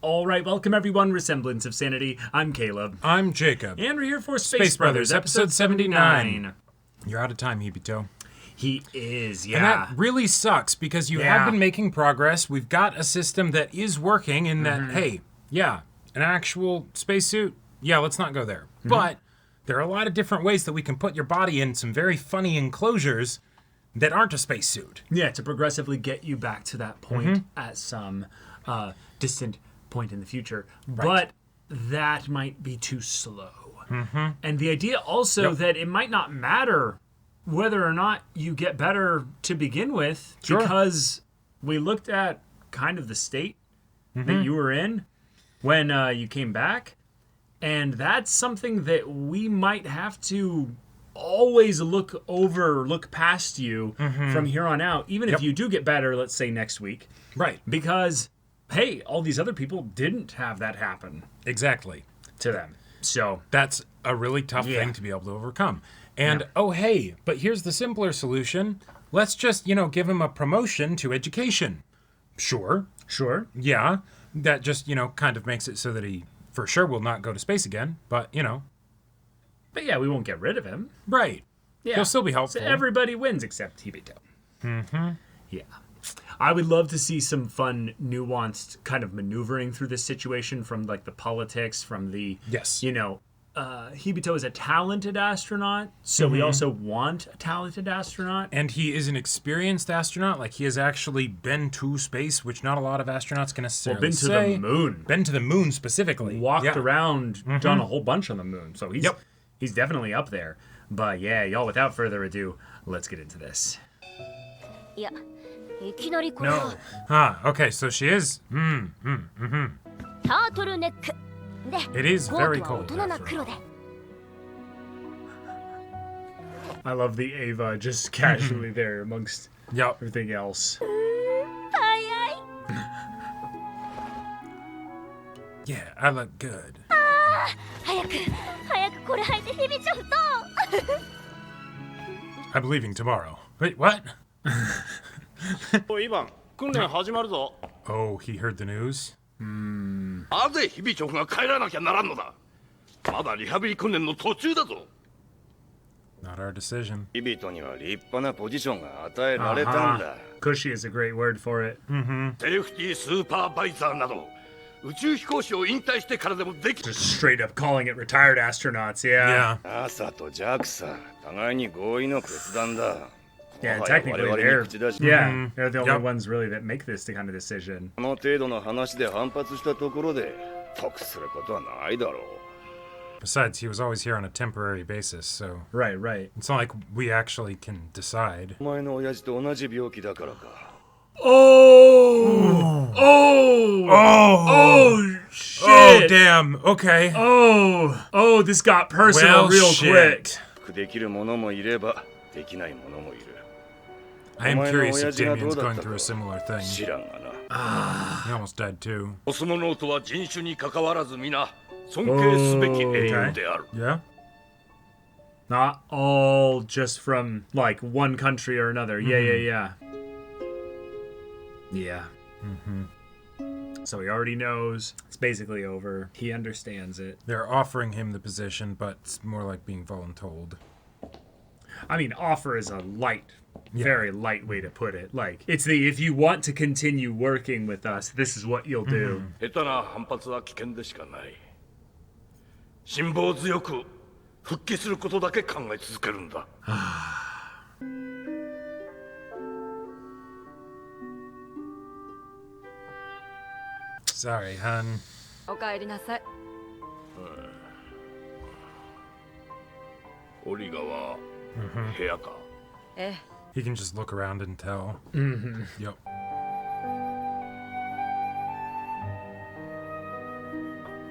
All right, welcome everyone. We're Semblance of Sanity. I'm Caleb. I'm Jacob. And we're here for Space Brothers, episode 79. You're out of time, Hibito. He is, yeah. And that really sucks because you have been making progress. We've got a system that is working in that, hey, yeah, an actual spacesuit, yeah, let's not go there. But there are a lot of different ways that we can put your body in some very funny enclosures that aren't a spacesuit. Yeah, to progressively get you back to that point at some distant point in the future. Right. But that might be too slow. And the idea also that it might not matter whether or not you get better to begin with, because we looked at kind of the state that you were in when you came back, and that's something that we might have to always look past you from here on out, even if you do get better, let's say next week. Right. Because, hey, all these other people didn't have that happen. Exactly. To them. So that's a really tough thing to be able to overcome. And, oh, hey, but here's the simpler solution. Let's just, give him a promotion to education. Sure. Yeah. That just, kind of makes it so that he, for sure, will not go to space again. But, But yeah, we won't get rid of him. Right. Yeah. He'll still be helpful. So everybody wins except Hibito. Yeah. I would love to see some fun, nuanced kind of maneuvering through this situation from, like, the politics, from the, Hibito is a talented astronaut, so we also want a talented astronaut. And he is an experienced astronaut. Like, he has actually been to space, which not a lot of astronauts can necessarily say. Been to the moon. Been to the moon, specifically. Walked around, done a whole bunch on the moon. So he's definitely up there. But yeah, y'all, without further ado, let's get into this. Yeah. No. Okay, so she is. It is very cold. I love the Ava just casually there amongst everything else. Yeah, I look good. I'm leaving tomorrow. Wait, what? Oh, he heard the news? なぜヒビチョが帰らなきゃならんのだ。まだリハビリ訓練の途中だぞ。 Not our decision. ヒビトには立派なポジションが与えられたんだ。Cushy is a great word for it. セーフティースーパーバイザーなど宇宙飛行士を引退してからでもでき。 Just straight up calling it retired astronauts, yeah. NASA と JAXA 互いに合意の決断だ。 Yeah, technically they're the only ones really that make this kind of decision. この程度の話で反発したところで得することはないだろう。 Besides, he was always here on a temporary basis, so... Right. It's not like we actually can decide. お前の親父と同じ病気だからか。 Oh, shit. Oh, damn. Okay. Oh, this got personal real quick. できる者もいればできない者もいる。 I am curious if Damien's going through a similar thing. 知らんがな。 He almost died too. コスモノートは人種に関わらず皆尊敬すべき英雄である。 Yeah? Not all just from, like, one country or another. Yeah. So he already knows. It's basically over. He understands it. They're offering him the position, but it's more like being voluntold. I mean, offer is a very light way to put it. Like, it's the, if you want to continue working with us, this is what you'll do. 下手な反発は危険でしかない。辛抱強く復帰することだけ考え続けるんだ。Sorry, hun. おかえりなさい。オリガは部屋か。He can just look around and tell. Yep.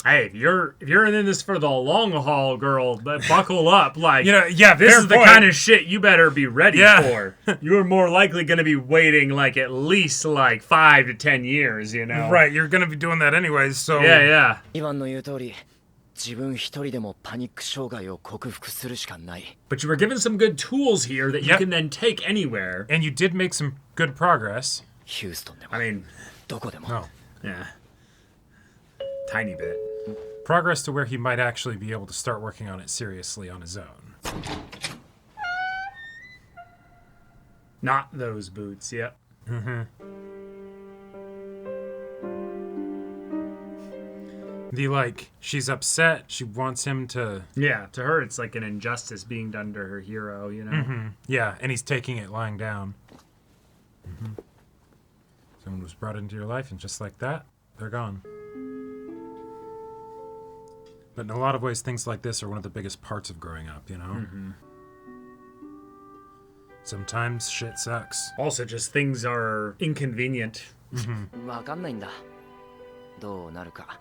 Hey, if you're in this for the long haul, girl, but buckle up. Like, this is the kind of shit you better be ready for. You're more likely going to be waiting like at least like 5 to 10 years, Right, you're going to be doing that anyways, so... Yeah. イワンの言う通り、自分一人でもパニック障害を克服するしかない。 But you were given some good tools here that you can then take anywhere. And you did make some good progress. ヒューストンでも、 I mean, どこでも。Oh. yeah. tiny bit. Progress to where he might actually be able to start working on it seriously on his own. Not those boots, yep. She's upset. She wants him to... Yeah, to her it's like an injustice being done to her hero, you know? Yeah, and he's taking it lying down. Someone was brought into your life, and just like that, they're gone. But in a lot of ways, things like this are one of the biggest parts of growing up, you know? Sometimes shit sucks. Also, just things are inconvenient. わかんないんだどうなるか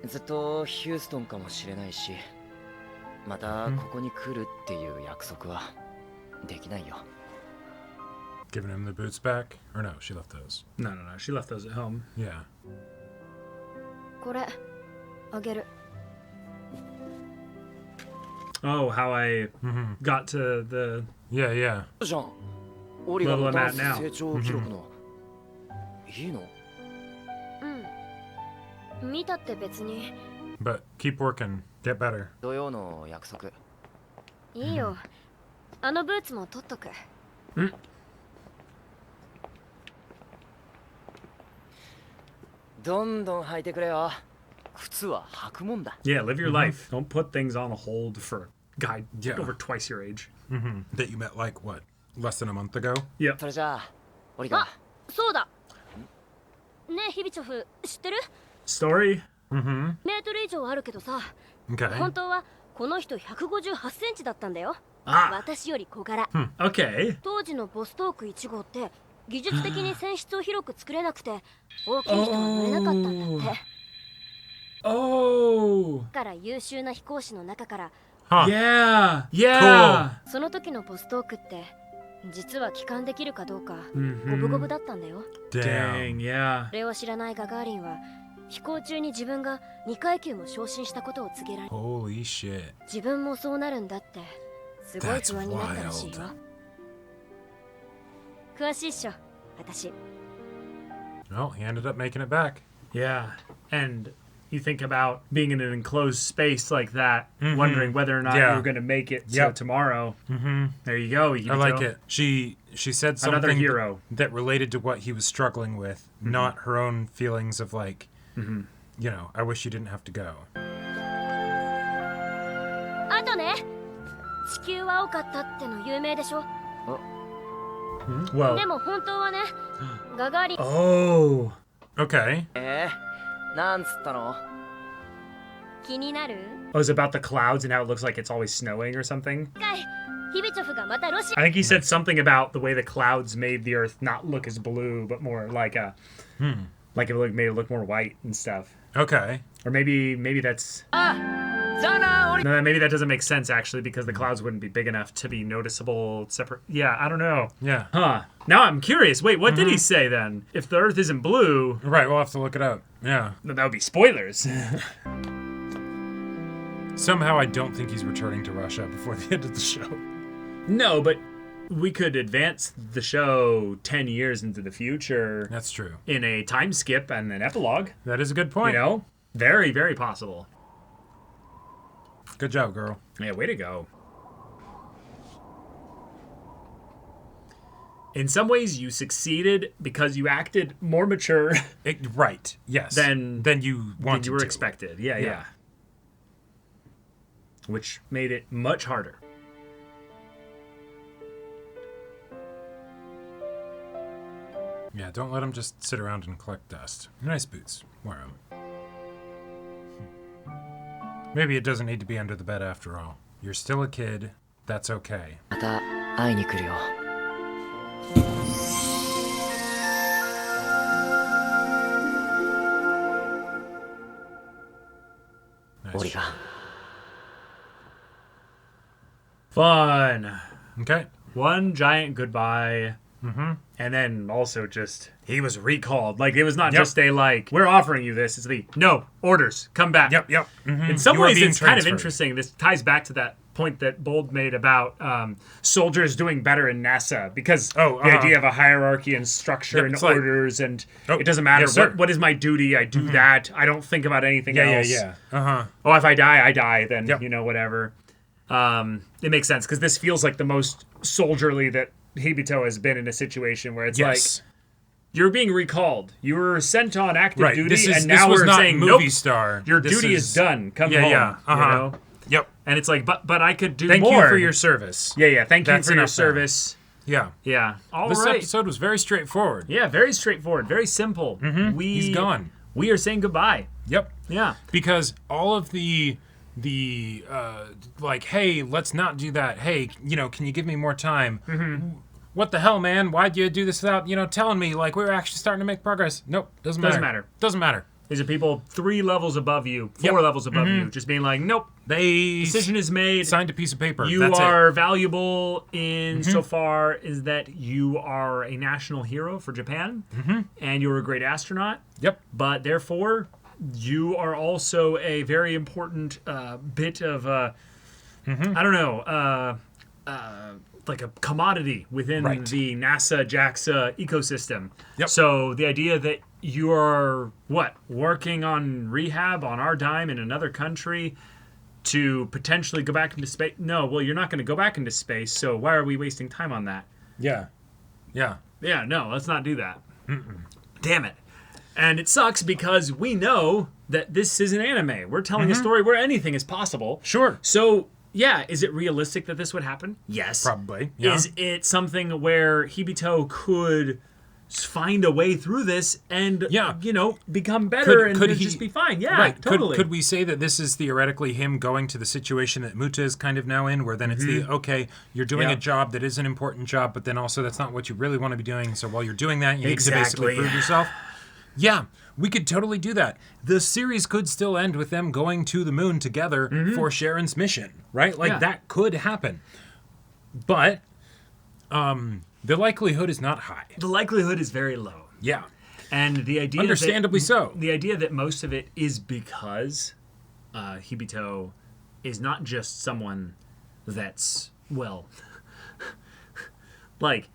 ずっとヒューストンかもしれないしまたここに来るっていう約束はできないよ Giving him the boots back? Or no, she left those. No, she left those at home. Yeah. これあげる Oh, how I got to the... Yeah, yeah. じゃんオリガ Level の I'm ダ at ンス now. 成長記録のいいのうん見たって別に But keep working. Get better. 土曜の約束いいよあのブーツも取っとくどんどん履いてくれよ靴は履くもんだ Yeah, live your life. Don't put things on hold for a guy Yeah. over twice your age. That you met, like, what? Less than a month ago? Yep. それじゃあオリガあそうだねえヒビチョフ知ってる Story? メートル以上あるけどさ Okay. 本当はこの人158センチだったんだよ Ah, 私より小柄 okay. 当時のボストーク1号って技術的に船室を広く作れなくて大きい人は乗れなかったんだって Oh, だから優秀な飛行士の中から Huh. yeah, yeah. その時のボストークって実は帰還できるかどうか Mhm. 五分五分だったんだよ Dang, yeah. それを知らないガガーリンは飛行中に自分が2階級も昇進したことを告げられ Holy shit. 自分もそうなるんだってすごい不安になったらしいよ That's 詳しいっしょ私 Well, he ended up making it back. Yeah. And you think about being in an enclosed space like that, wondering whether or not Yeah. you're going to make it to Yep. tomorrow. There you go. I like it. She said something Another hero. that related to what he was struggling with, not her own feelings of like, you know, I wish you didn't have to go. あとね地球は青かったっての有名でしょ Well, でも本当はねガガーリン oh. Okay. なんつったの気になる Oh, it's about the clouds and how it looks like it's always snowing or something? かいヒビチョフがまたロシア I think he said something about the way the clouds made the earth not look as blue, but more like a... Like made it look more white and stuff. Okay. Or maybe that's... じゃあなオリ No, maybe that doesn't make sense, actually, because the clouds wouldn't be big enough to be noticeable separate... Yeah, I don't know. Yeah. Huh. Now I'm curious. Wait, what did he say, then? If the earth isn't blue, Right, we'll have to look it up. Yeah. then that would be spoilers. Somehow I don't think he's returning to Russia before the end of the show. No, but we could advance the show 10 years into the future That's true. in a time skip and an epilogue. That is a good point. You know? Very, very possible. Good job, girl. Yeah, way to go. In some ways, you succeeded because you acted more mature Right. Yes. Than- than you than wanted you were to. expected. Yeah, Yeah. yeah. Which made it much harder. Yeah, don't let him just sit around and collect dust. Nice boots. Wear them. Maybe it doesn't need to be under the bed after all. You're still a kid. That's okay. また会いに来るよ Nice. オリガ Fun. Okay. One giant goodbye. And then also just, he was recalled. Like, it was not Yep. just a, like, we're offering you this. It's no, orders, come back. Yep. In some You are ways, being it's kind of transferred. interesting. This ties back to that point that Bold made about soldiers doing better in NASA because the idea of a hierarchy and structure and orders and it doesn't matter what is my duty, I do that. I don't think about anything else. Oh, if I die, I die. Then whatever. It makes sense because this feels like the most soldierly that Hibito has been in a situation where it's like you're being recalled. You were sent on active duty, and now we're saying movie star. Your duty is done. Come home. You know? Yep. And it's like, but I could do more. Thank you for your service. Yeah. Thank you for your service. Yeah. This episode was very straightforward. Yeah, very straightforward. Very simple. He's gone. We are saying goodbye. Yep. Yeah. Because all of the like, hey, let's not do that. Hey, can you give me more time? What the hell, man? Why'd you do this without, telling me? Like, we were actually starting to make progress. Nope, doesn't matter. These are people 3 levels above you, 4 levels above you, just being like, nope. Decision is made. Signed a piece of paper. You are valuable in so far is that you are a national hero for Japan, and you're a great astronaut. Yep. But therefore, you are also a very important bit of, I don't know, like a commodity within the NASA JAXA ecosystem. Yep. So the idea that you are working on rehab on our dime in another country to potentially go back into space. No, well, you're not going to go back into space. So why are we wasting time on that? Yeah. No, let's not do that. Damn it. And it sucks because we know that this is an anime. We're telling a story where anything is possible. Sure. So yeah, is it realistic that this would happen? Yes. Probably. Yeah. Is it something where Hibito could find a way through this and, become better and just be fine? Yeah, totally. Could we say that this is theoretically him going to the situation that Muta is kind of now in, where then it's you're doing a job that is an important job, but then also that's not what you really want to be doing. So while you're doing that, you need to basically prove yourself. Yeah, we could totally do that. The series could still end with them going to the moon together for Sharon's mission, right? Like, that could happen. But the likelihood is not high. The likelihood is very low. Yeah. And the idea understandably so. The idea that most of it is because Hibito is not just someone that's, like,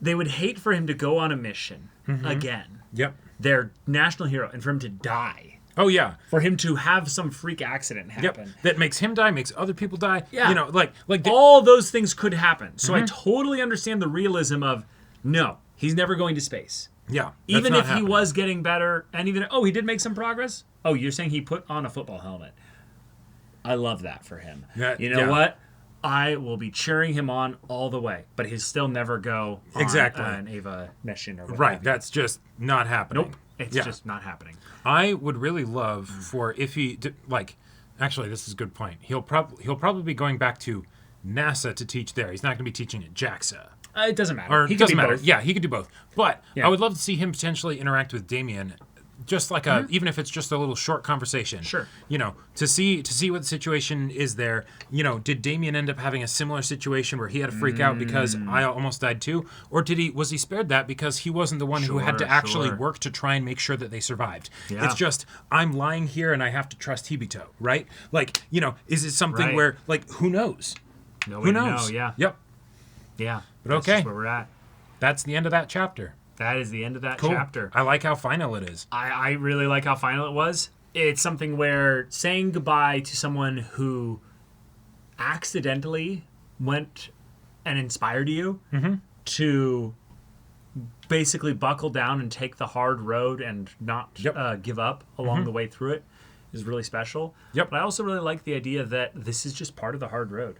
they would hate for him to go on a mission again. Yep. Their national hero, and for him to die. Oh, yeah. For him to have some freak accident happen. Yep. That makes him die, makes other people die. Yeah. Like all those things could happen. So I totally understand the realism of, no, he's never going to space. Yeah. Even if he was getting better, and even, he did make some progress? Oh, you're saying he put on a football helmet. I love that for him. You know what? I will be cheering him on all the way, but he'll still never go on an Ava mission or whatever. Right, that's just not happening. Nope, it's just not happening. I would really love for if he actually, this is a good point. He'll probably be going back to NASA to teach there. He's not going to be teaching at JAXA. It doesn't matter. Or he doesn't matter. Both. Yeah, he could do both. But I would love to see him potentially interact with Damien. Just like even if it's just a little short conversation. Sure. To see what the situation is there. Did Damien end up having a similar situation where he had to freak out because I almost died too? Or was he spared that because he wasn't the one who had to actually work to try and make sure that they survived? Yeah. It's just, I'm lying here and I have to trust Hibito, right? Like, is it something where, like, who knows? Who knows? Yeah. Yep. Yeah. But okay. That's where we're at. That's the end of that chapter. That is the end of that chapter. I like how final it is. I really like how final it was. It's something where saying goodbye to someone who accidentally went and inspired you to basically buckle down and take the hard road and not give up along the way through it is really special. Yep. But I also really like the idea that this is just part of the hard road.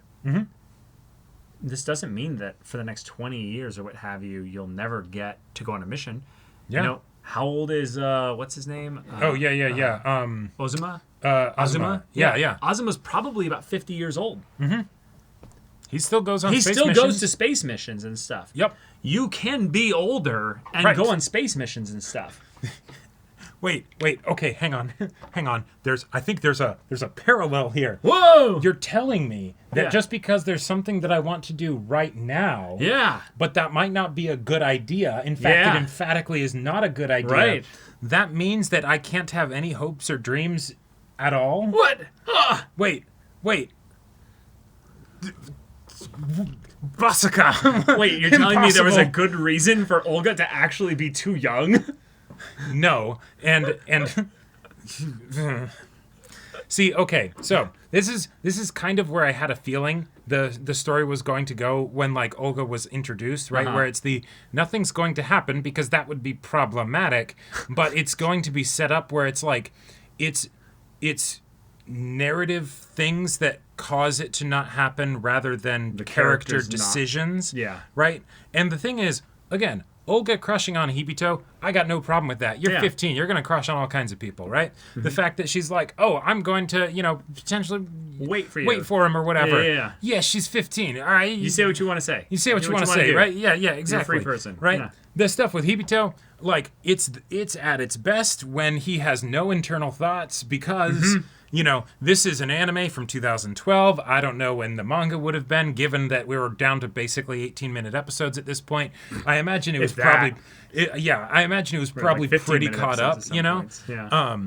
This doesn't mean that for the next 20 years or what have you, you'll never get to go on a mission. Yeah. How old is, what's his name? Ozuma? Azuma? Yeah. Azuma's probably about 50 years old. He still goes on space missions. He still goes to space missions and stuff. Yep. You can be older and go on space missions and stuff. Wait. Okay, hang on. I think there's a parallel here. Whoa! You're telling me that just because there's something that I want to do right now, but that might not be a good idea. In fact, it emphatically is not a good idea. Right. That means that I can't have any hopes or dreams at all? What? Wait. Basaka. Wait, you're telling me there was a Impossible. good reason for Olga to actually be too young? No, and see, okay, so this is kind of where I had a feeling the story was going to go when like Olga was introduced, right? Where it's nothing's going to happen because that would be problematic, but it's going to be set up where it's like it's narrative things that cause it to not happen rather than the character character's decisions. Yeah. Right? And the thing is, again, Olga crushing on Hibito, I got no problem with that. You're 15. You're going to crush on all kinds of people, right? The fact that she's like, oh, I'm going to, potentially Wait for you. wait for him or whatever. Yeah. Yeah, she's 15. All right. You say what you want to say. You say what you want to wanna say, do. right? Yeah, exactly. free person. Right? Yeah. The stuff with Hibito, like, it's at its best when he has no internal thoughts because... this is an anime from 2012. I don't know when the manga would have been, given that we were down to basically 18-minute episodes at this point. I imagine it was probably... I imagine it was probably like pretty 15-minute caught up, episodes at some points. Yeah.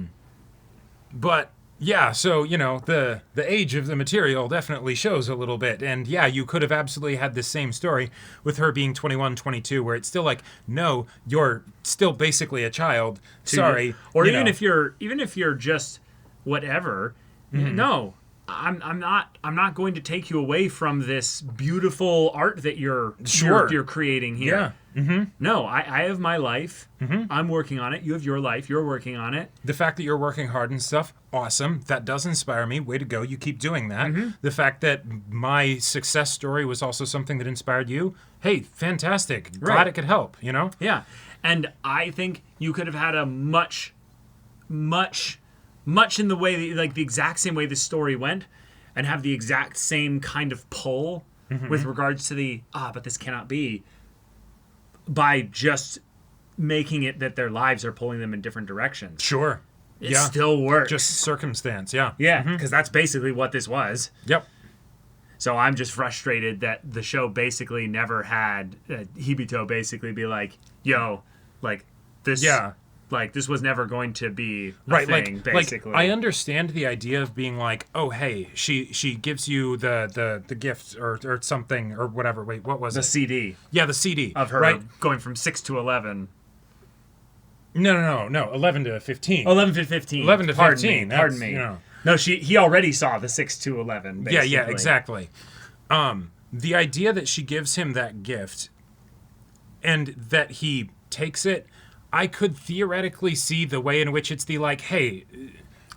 But... yeah, so, the age of the material definitely shows a little bit. And yeah, you could have absolutely had this same story with her being 21, 22, where it's still like, no, you're still basically a child. Sorry. Or even if you're just whatever, no, I'm not going to take you away from this beautiful art that you're creating here. Yeah. Mm-hmm. No, I have my life. I'm working on it. You have your life. You're working on it. The fact that you're working hard and stuff, awesome. That does inspire me. Way to go. You keep doing that. The fact that my success story was also something that inspired you, hey, fantastic. Glad it could help, Yeah. And I think you could have had a much in the way, like the exact same way the story went, and have the exact same kind of pull with regards to but this cannot be, by just making it that their lives are pulling them in different directions. Sure. It still works. Just circumstance, yeah. Yeah, because that's basically what this was. Yep. So I'm just frustrated that the show basically never had Hibito basically be like, yo, like this... Yeah. Like, this was never going to be a Right, thing, basically. Like, I understand the idea of being like, oh, hey, she gives you the gift or something or whatever. Wait, what was the it? CD. Yeah, the CD. Of her right? going from 6 to 11. No. 11 to 15. 11 to 15. 11 to 15. Pardon me. No, he already saw the 6 to 11, basically. Yeah, exactly. The idea that she gives him that gift and that he takes it, I could theoretically see the way in which it's the like, hey,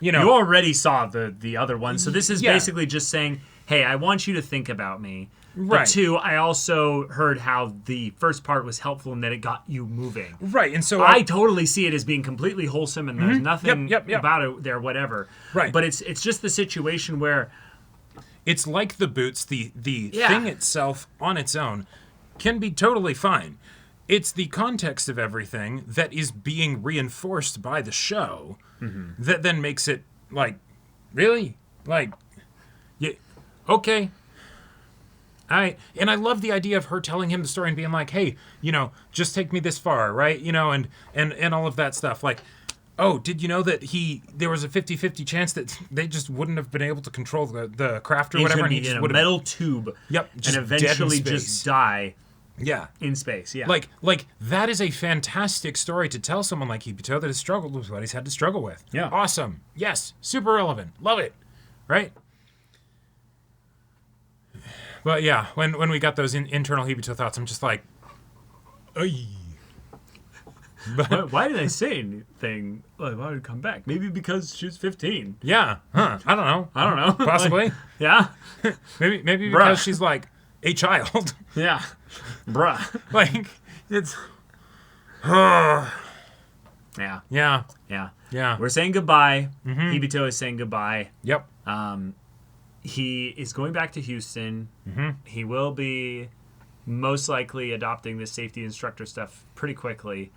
You already saw the other one, so this is basically just saying, hey, I want you to think about me. Right. But two, I also heard how the first part was helpful in that it got you moving. Right, and so I totally see it as being completely wholesome, and there's nothing Yep. about it there, whatever. Right. But it's just the situation where it's like the boots, the thing itself on its own can be totally fine. It's the context of everything that is being reinforced by the show that then makes it like, really? Like, yeah, okay. And I love the idea of her telling him the story and being like, hey, just take me this far, right? And all of that stuff. Like, oh, did you know that there was a 50-50 chance that they just wouldn't have been able to control the craft or whatever? And he just in a metal tube. Yep. And eventually just die. Yeah. In space, yeah. Like that is a fantastic story to tell someone like Hibito that has struggled with what he's had to struggle with. Yeah. Awesome. Yes. Super relevant. Love it. Right? But yeah, when we got those internal Hibito thoughts, I'm just like, ay. Why did I say anything? Like, why did it come back? Maybe because she was 15. Yeah. Huh. I don't know. Possibly. Like, yeah. Maybe because she's like a child. Yeah. Bruh. Like, it's... Yeah. Yeah. Yeah. Yeah. We're saying goodbye. Hibito is saying goodbye. Yep. He is going back to Houston. He will be most likely adopting this safety instructor stuff pretty quickly.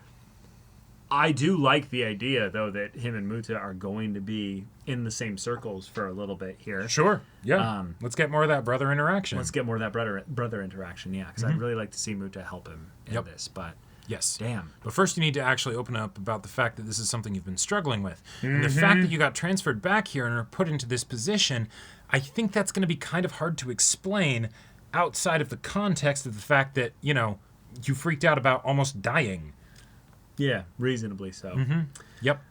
I do like the idea, though, that him and Muta are going to be in the same circles for a little bit here. Sure. Yeah. Let's get more of that brother interaction. Let's get more of that brother interaction, yeah, because I'd really like to see Muta help him in this, but... Yes. Damn. But first you need to actually open up about the fact that this is something you've been struggling with. And the fact that you got transferred back here and are put into this position, I think that's going to be kind of hard to explain outside of the context of the fact that, you know, you freaked out about almost dying. Yeah, reasonably so. Yep.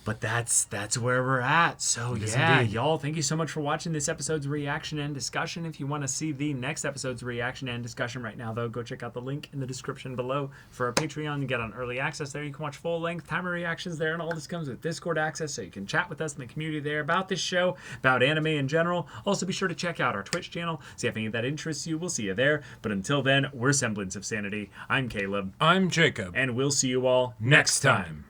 But that's where we're at. So y'all, thank you so much for watching this episode's reaction and discussion. If you want to see the next episode's reaction and discussion right now, though, go check out the link in the description below for our Patreon. You get on early access there. You can watch full-length timer reactions there, and all this comes with Discord access, so you can chat with us in the community there about this show, about anime in general. Also, be sure to check out our Twitch channel, see if any of that interests you. We'll see you there. But until then, we're Semblance of Sanity. I'm Caleb. I'm Jacob. And we'll see you all Next time.